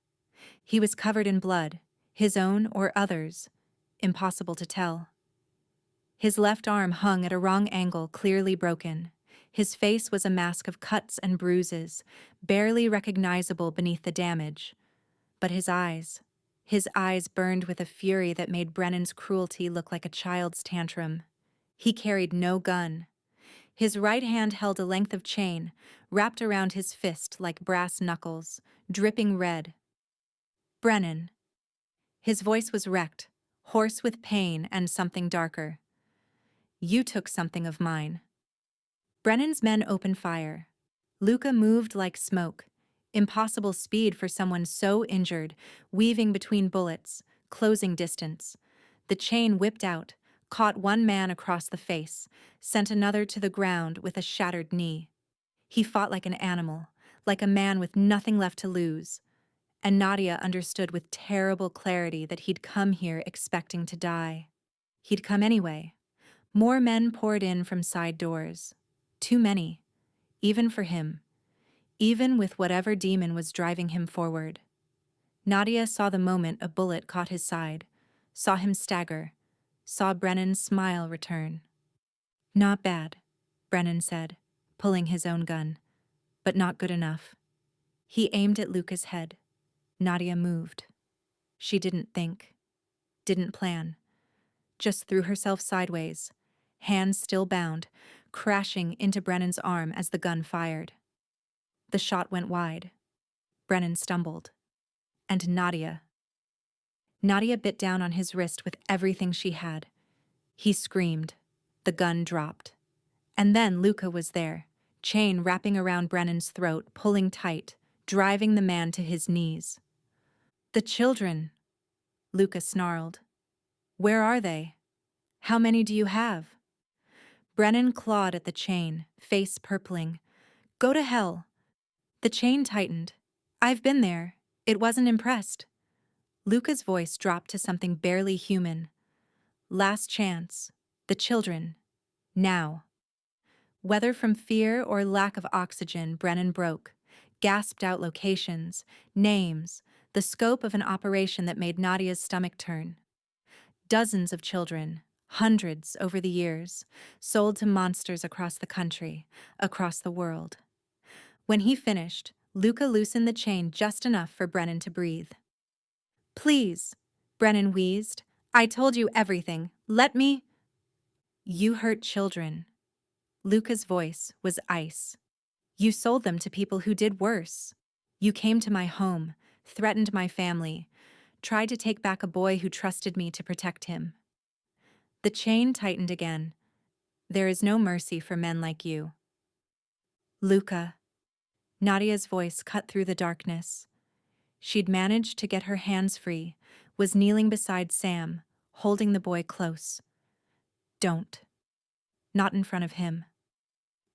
He was covered in blood, his own or others. Impossible to tell. His left arm hung at a wrong angle, clearly broken. His face was a mask of cuts and bruises, barely recognizable beneath the damage. But his eyes burned with a fury that made Brennan's cruelty look like a child's tantrum. He carried no gun. His right hand held a length of chain, wrapped around his fist like brass knuckles, dripping red. Brennan. His voice was wrecked, hoarse with pain and something darker. You took something of mine. Brennan's men opened fire. Luca moved like smoke, impossible speed for someone so injured, weaving between bullets, closing distance. The chain whipped out, caught one man across the face, sent another to the ground with a shattered knee. He fought like an animal, like a man with nothing left to lose. And Nadia understood with terrible clarity that he'd come here expecting to die. He'd come anyway. More men poured in from side doors. Too many, even for him, even with whatever demon was driving him forward. Nadia saw the moment a bullet caught his side, saw him stagger, saw Brennan's smile return. Not bad, Brennan said, pulling his own gun, but not good enough. He aimed at Luca's head. Nadia moved. She didn't think, didn't plan, just threw herself sideways, hands still bound, crashing into Brennan's arm as the gun fired. The shot went wide. Brennan stumbled. And Nadia. Nadia bit down on his wrist with everything she had. He screamed. The gun dropped. And then Luca was there, chain wrapping around Brennan's throat, pulling tight, driving the man to his knees. The children, Luca snarled. Where are they? How many do you have? Brennan clawed at the chain, face purpling. Go to hell. The chain tightened. I've been there. It wasn't impressed. Luca's voice dropped to something barely human. Last chance. The children. Now. Whether from fear or lack of oxygen, Brennan broke, gasped out locations, names, the scope of an operation that made Nadia's stomach turn. Dozens of children, hundreds over the years, sold to monsters across the country, across the world. When he finished, Luca loosened the chain just enough for Brennan to breathe. Please, Brennan wheezed. I told you everything. Let me. You hurt children. Luca's voice was ice. You sold them to people who did worse. You came to my home, threatened my family, tried to take back a boy who trusted me to protect him. The chain tightened again. There is no mercy for men like you. Luca. Nadia's voice cut through the darkness. She'd managed to get her hands free, was kneeling beside Sam, holding the boy close. Don't. Not in front of him.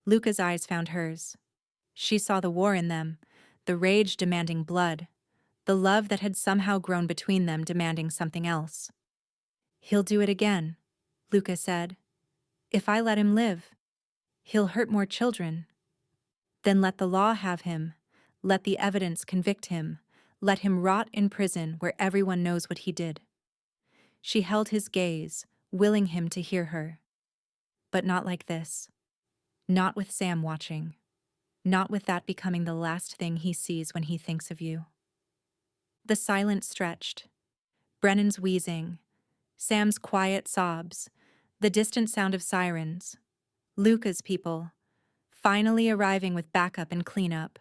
Luca's eyes found hers. She saw the war in them, the rage demanding blood, the love that had somehow grown between them demanding something else. He'll do it again, Luca said. If I let him live, he'll hurt more children. Then let the law have him. Let the evidence convict him. Let him rot in prison where everyone knows what he did. She held his gaze, willing him to hear her. But not like this. Not with Sam watching. Not with that becoming the last thing he sees when he thinks of you. The silence stretched. Brennan's wheezing, Sam's quiet sobs, the distant sound of sirens, Luca's people, finally arriving with backup and cleanup.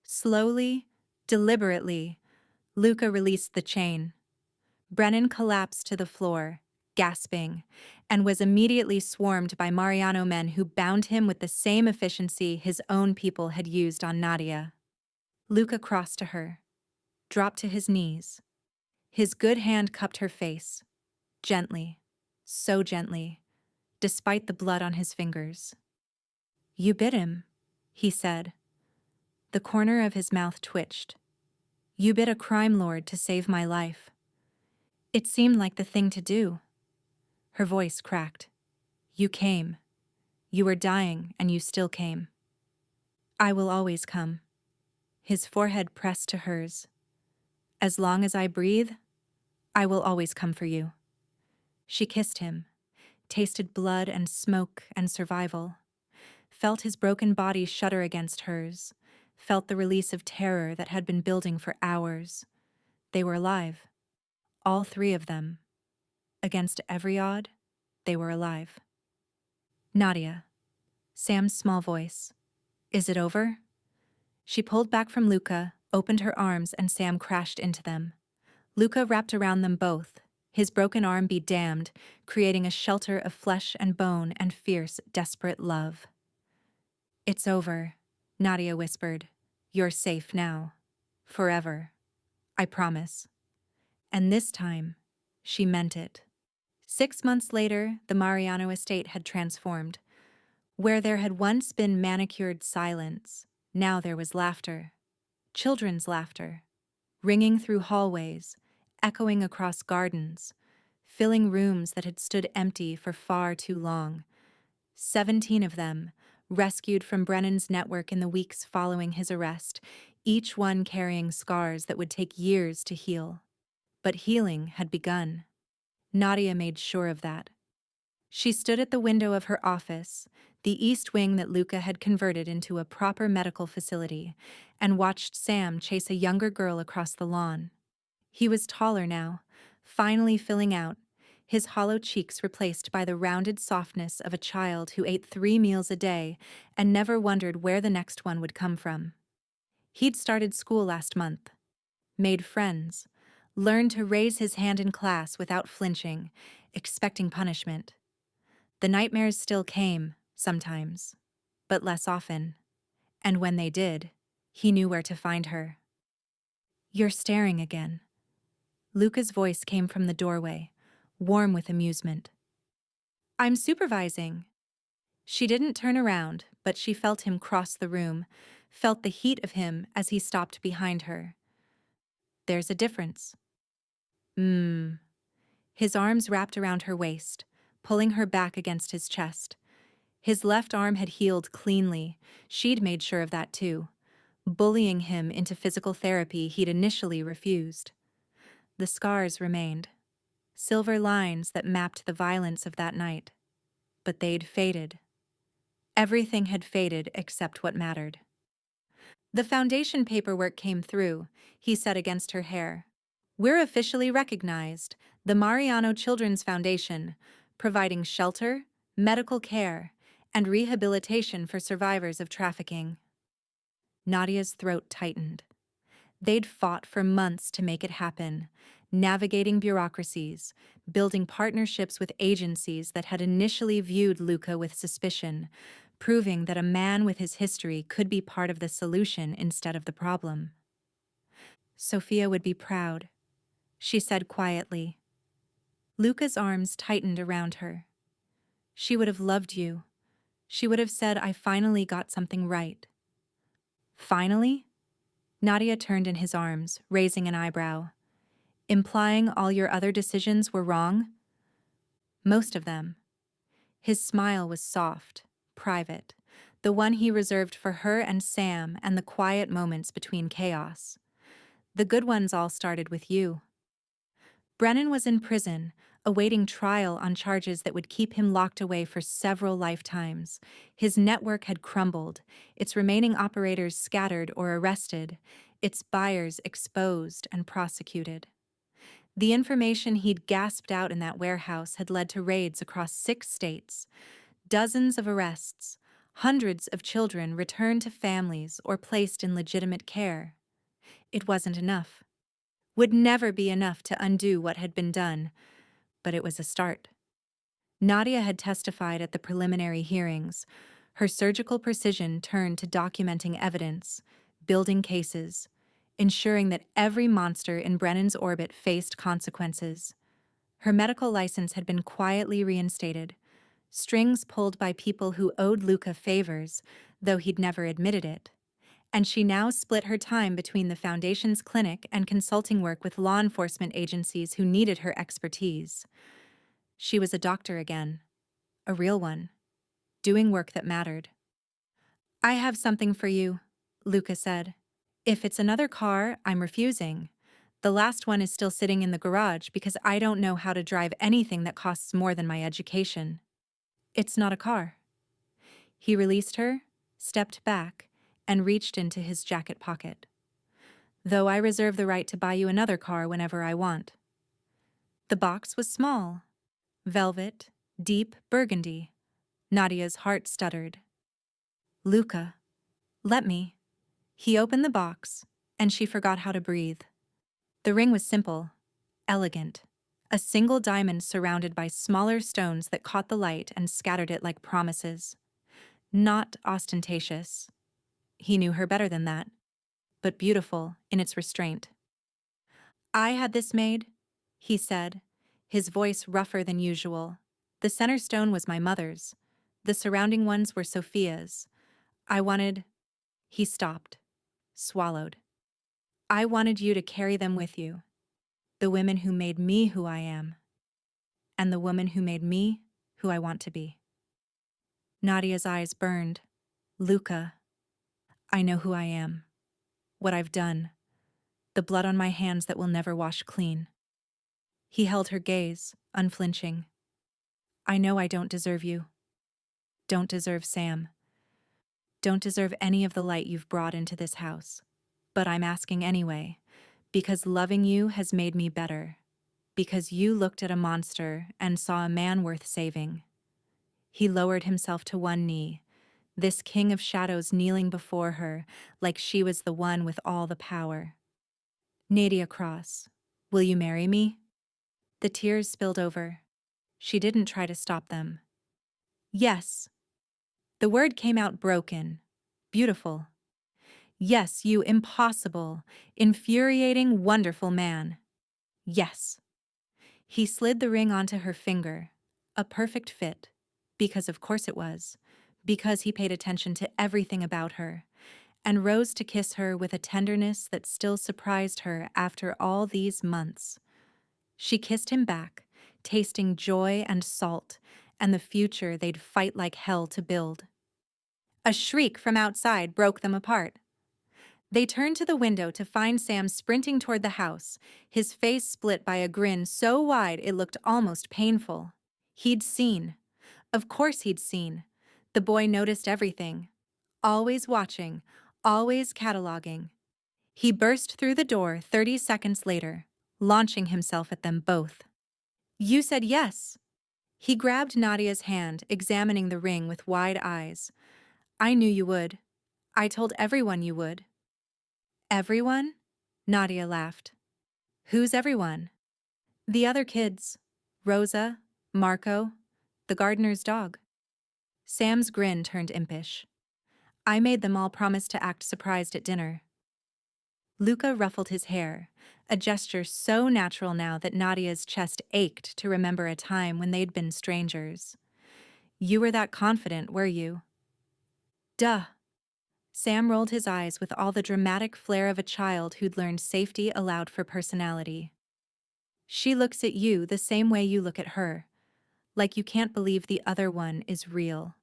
Slowly, deliberately, Luca released the chain. Brennan collapsed to the floor, gasping, and was immediately swarmed by Mariano men who bound him with the same efficiency his own people had used on Nadia. Luca crossed to her, dropped to his knees. His good hand cupped her face, gently, so gently, despite the blood on his fingers. "You bit him," he said. The corner of his mouth twitched. "You bit a crime lord to save my life." It seemed like the thing to do. Her voice cracked. "You came. You were dying, and you still came." "I will always come." His forehead pressed to hers. "As long as I breathe, I will always come for you." She kissed him, tasted blood and smoke and survival, felt his broken body shudder against hers, felt the release of terror that had been building for hours. They were alive. All three of them. Against every odd, they were alive. "Nadia," Sam's small voice. "Is it over?" She pulled back from Luca, opened her arms, and Sam crashed into them. Luca wrapped around them both, his broken arm be damned, creating a shelter of flesh and bone and fierce, desperate love. "It's over," Nadia whispered. "You're safe now. Forever. I promise." And this time, she meant it. 6 months later, the Mariano estate had transformed. Where there had once been manicured silence, now there was laughter. Children's laughter, ringing through hallways, echoing across gardens, filling rooms that had stood empty for far too long. 17 of them, rescued from Brennan's network in the weeks following his arrest, each one carrying scars that would take years to heal. But healing had begun. Nadia made sure of that. She stood at the window of her office, the east wing that Luca had converted into a proper medical facility, and watched Sam chase a younger girl across the lawn. He was taller now, finally filling out, his hollow cheeks replaced by the rounded softness of a child who ate 3 meals a day and never wondered where the next one would come from. He'd started school last month, made friends, learned to raise his hand in class without flinching, expecting punishment. The nightmares still came, sometimes, but less often. And when they did, he knew where to find her. "You're staring again." Luca's voice came from the doorway, warm with amusement. "I'm supervising." She didn't turn around, but she felt him cross the room, felt the heat of him as he stopped behind her. "There's a difference." His arms wrapped around her waist, pulling her back against his chest. His left arm had healed cleanly. She'd made sure of that too, bullying him into physical therapy he'd initially refused. The scars remained, silver lines that mapped the violence of that night. But they'd faded. Everything had faded except what mattered. "The foundation paperwork came through," he said against her hair. "We're officially recognized, the Mariano Children's Foundation, providing shelter, medical care, and rehabilitation for survivors of trafficking." Nadia's throat tightened. They'd fought for months to make it happen, navigating bureaucracies, building partnerships with agencies that had initially viewed Luca with suspicion, proving that a man with his history could be part of the solution instead of the problem. "Sophia would be proud," she said quietly. Luca's arms tightened around her. "She would have loved you. She would have said, 'I finally got something right.'" "Finally?" Nadia turned in his arms, raising an eyebrow. "Implying all your other decisions were wrong?" "Most of them." His smile was soft, private, the one he reserved for her and Sam and the quiet moments between chaos. "The good ones all started with you." Brennan was in prison, awaiting trial on charges that would keep him locked away for several lifetimes. His network had crumbled, its remaining operators scattered or arrested, its buyers exposed and prosecuted. The information he'd gasped out in that warehouse had led to raids across 6 states, dozens of arrests, hundreds of children returned to families or placed in legitimate care. It wasn't enough. Would never be enough to undo what had been done, but it was a start. Nadia had testified at the preliminary hearings. Her surgical precision turned to documenting evidence, building cases, ensuring that every monster in Brennan's orbit faced consequences. Her medical license had been quietly reinstated, strings pulled by people who owed Luca favors, though he'd never admitted it. And she now split her time between the Foundation's clinic and consulting work with law enforcement agencies who needed her expertise. She was a doctor again, a real one, doing work that mattered. "I have something for you," Luca said. "If it's another car, I'm refusing. The last one is still sitting in the garage because I don't know how to drive anything that costs more than my education." "It's not a car." He released her, stepped back, and reached into his jacket pocket. "Though I reserve the right to buy you another car whenever I want." The box was small. Velvet, deep burgundy. Nadia's heart stuttered. "Luca, let me." He opened the box, and she forgot how to breathe. The ring was simple, elegant. A single diamond surrounded by smaller stones that caught the light and scattered it like promises. Not ostentatious. He knew her better than that, but beautiful in its restraint. "I had this made," he said, his voice rougher than usual. "The center stone was my mother's. The surrounding ones were Sophia's. I wanted—" He stopped, swallowed. "I wanted you to carry them with you. The women who made me who I am. And the woman who made me who I want to be." Nadia's eyes burned. "Luca, I know who I am. What I've done. The blood on my hands that will never wash clean." He held her gaze, unflinching. "I know I don't deserve you. Don't deserve Sam. Don't deserve any of the light you've brought into this house. But I'm asking anyway, because loving you has made me better. Because you looked at a monster and saw a man worth saving." He lowered himself to one knee, this king of shadows kneeling before her like she was the one with all the power. "Nadia Cross, will you marry me?" The tears spilled over. She didn't try to stop them. "Yes." The word came out broken, beautiful. "Yes, you impossible, infuriating, wonderful man. Yes." He slid the ring onto her finger, a perfect fit, because of course it was, because he paid attention to everything about her, and rose to kiss her with a tenderness that still surprised her after all these months. She kissed him back, tasting joy and salt, and the future they'd fight like hell to build. A shriek from outside broke them apart. They turned to the window to find Sam sprinting toward the house, his face split by a grin so wide it looked almost painful. He'd seen. Of course he'd seen. The boy noticed everything. Always watching, always cataloging. He burst through the door 30 seconds later, launching himself at them both. "You said yes." He grabbed Nadia's hand, examining the ring with wide eyes. "I knew you would. I told everyone you would." "Everyone?" Nadia laughed. "Who's everyone?" "The other kids. Rosa, Marco, the gardener's dog." Sam's grin turned impish. "I made them all promise to act surprised at dinner." Luca ruffled his hair, a gesture so natural now that Nadia's chest ached to remember a time when they'd been strangers. "You were that confident, were you?" "Duh." Sam rolled his eyes with all the dramatic flair of a child who'd learned safety allowed for personality. "She looks at you the same way you look at her, like you can't believe the other one is real."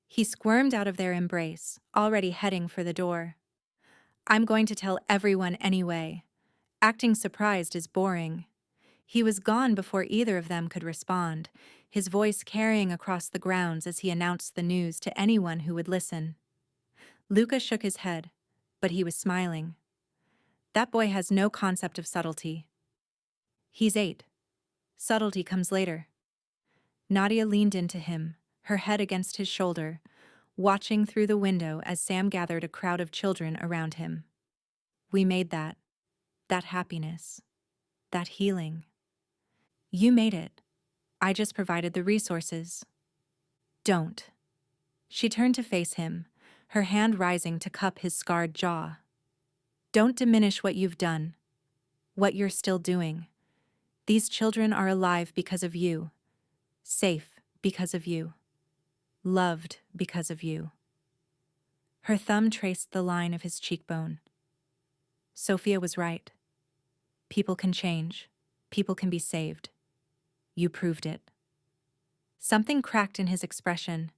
He squirmed out of their embrace, already heading for the door. "I'm going to tell everyone anyway. Acting surprised is boring." He was gone before either of them could respond, his voice carrying across the grounds as he announced the news to anyone who would listen. Luca shook his head, but he was smiling. "That boy has no concept of subtlety." He's 8. Subtlety comes later. Nadia leaned into him, her head against his shoulder, watching through the window as Sam gathered a crowd of children around him. We made that. That happiness. That healing. You made it. I just provided the resources. Don't. She turned to face him, her hand rising to cup his scarred jaw. Don't diminish what you've done. What you're still doing. These children are alive because of you. Safe because of you. Loved because of you. Her thumb traced the line of his cheekbone. Sophia was right. People can change. People can be saved. You proved it. Something cracked in his expression,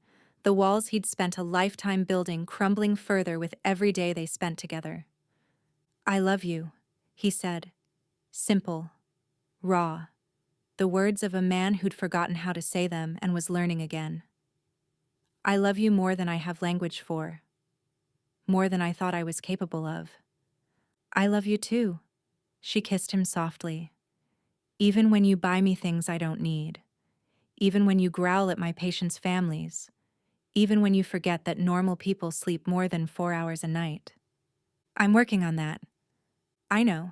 the walls he'd spent a lifetime building crumbling further with every day they spent together. I love you, he said. Simple. Raw. The words of a man who'd forgotten how to say them and was learning again. I love you more than I have language for. More than I thought I was capable of. I love you too. She kissed him softly. Even when you buy me things I don't need. Even when you growl at my patients' families. Even when you forget that normal people sleep more than 4 hours a night. I'm working on that. I know.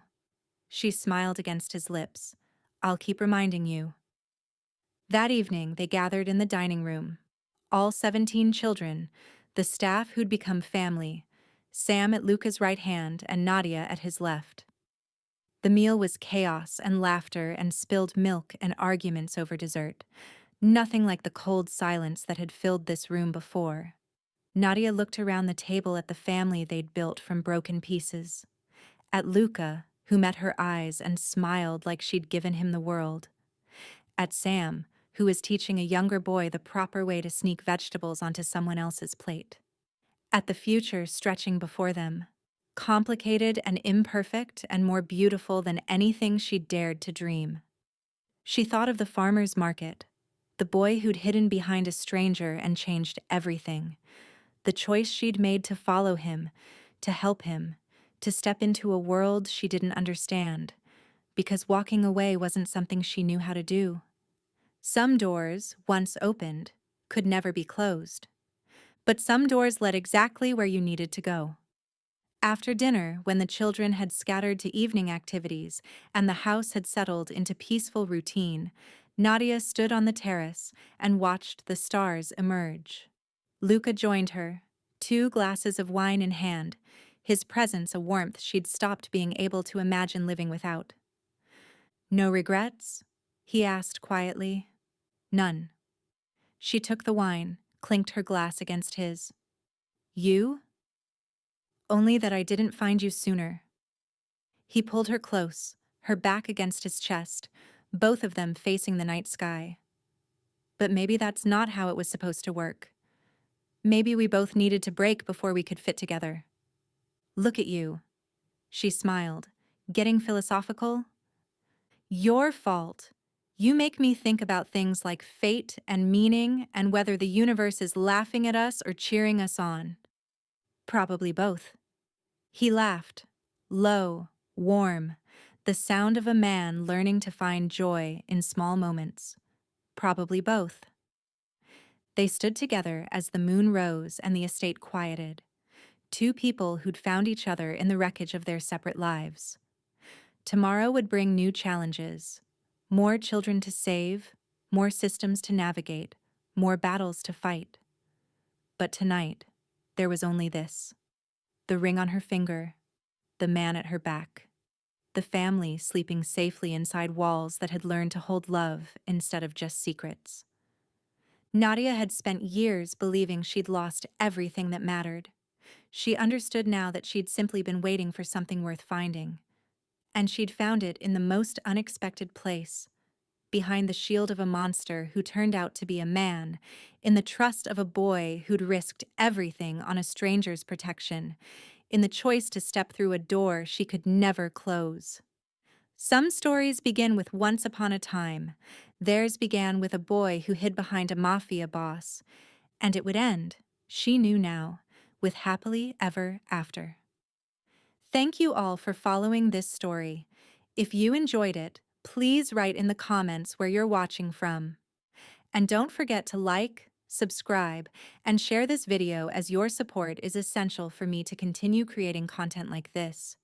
She smiled against his lips. I'll keep reminding you. That evening, they gathered in the dining room. All 17 children, the staff who'd become family, Sam at Luca's right hand and Nadia at his left. The meal was chaos and laughter and spilled milk and arguments over dessert. Nothing like the cold silence that had filled this room before. Nadia looked around the table at the family they'd built from broken pieces. At Luca, who met her eyes and smiled like she'd given him the world. At Sam, who was teaching a younger boy the proper way to sneak vegetables onto someone else's plate. At the future stretching before them, complicated and imperfect and more beautiful than anything she'd dared to dream. She thought of the farmer's market, the boy who'd hidden behind a stranger and changed everything, the choice she'd made to follow him, to help him, to step into a world she didn't understand, because walking away wasn't something she knew how to do. Some doors, once opened, could never be closed. But some doors led exactly where you needed to go. After dinner, when the children had scattered to evening activities and the house had settled into peaceful routine, Nadia stood on the terrace and watched the stars emerge. Luca joined her, 2 glasses of wine in hand, his presence a warmth she'd stopped being able to imagine living without. No regrets? He asked quietly. None. She took the wine, clinked her glass against his. You? Only that I didn't find you sooner. He pulled her close, her back against his chest, both of them facing the night sky. But maybe that's not how it was supposed to work. Maybe we both needed to break before we could fit together. Look at you. She smiled, getting philosophical. Your fault. You make me think about things like fate and meaning and whether the universe is laughing at us or cheering us on. Probably both. He laughed, low, warm, the sound of a man learning to find joy in small moments. Probably both. They stood together as the moon rose and the estate quieted. 2 people who'd found each other in the wreckage of their separate lives. Tomorrow would bring new challenges. More children to save, more systems to navigate, more battles to fight. But tonight, there was only this. The ring on her finger, the man at her back. The family sleeping safely inside walls that had learned to hold love instead of just secrets. Nadia had spent years believing she'd lost everything that mattered. She understood now that she'd simply been waiting for something worth finding. And she'd found it in the most unexpected place, behind the shield of a monster who turned out to be a man, in the trust of a boy who'd risked everything on a stranger's protection, in the choice to step through a door she could never close. Some stories begin with once upon a time. Theirs began with a boy who hid behind a mafia boss. And it would end, she knew now, with happily ever after. Thank you all for following this story. If you enjoyed it, Please write in the comments where you're watching from. And don't forget to like, subscribe, and share this video as your support is essential for me to continue creating content like this.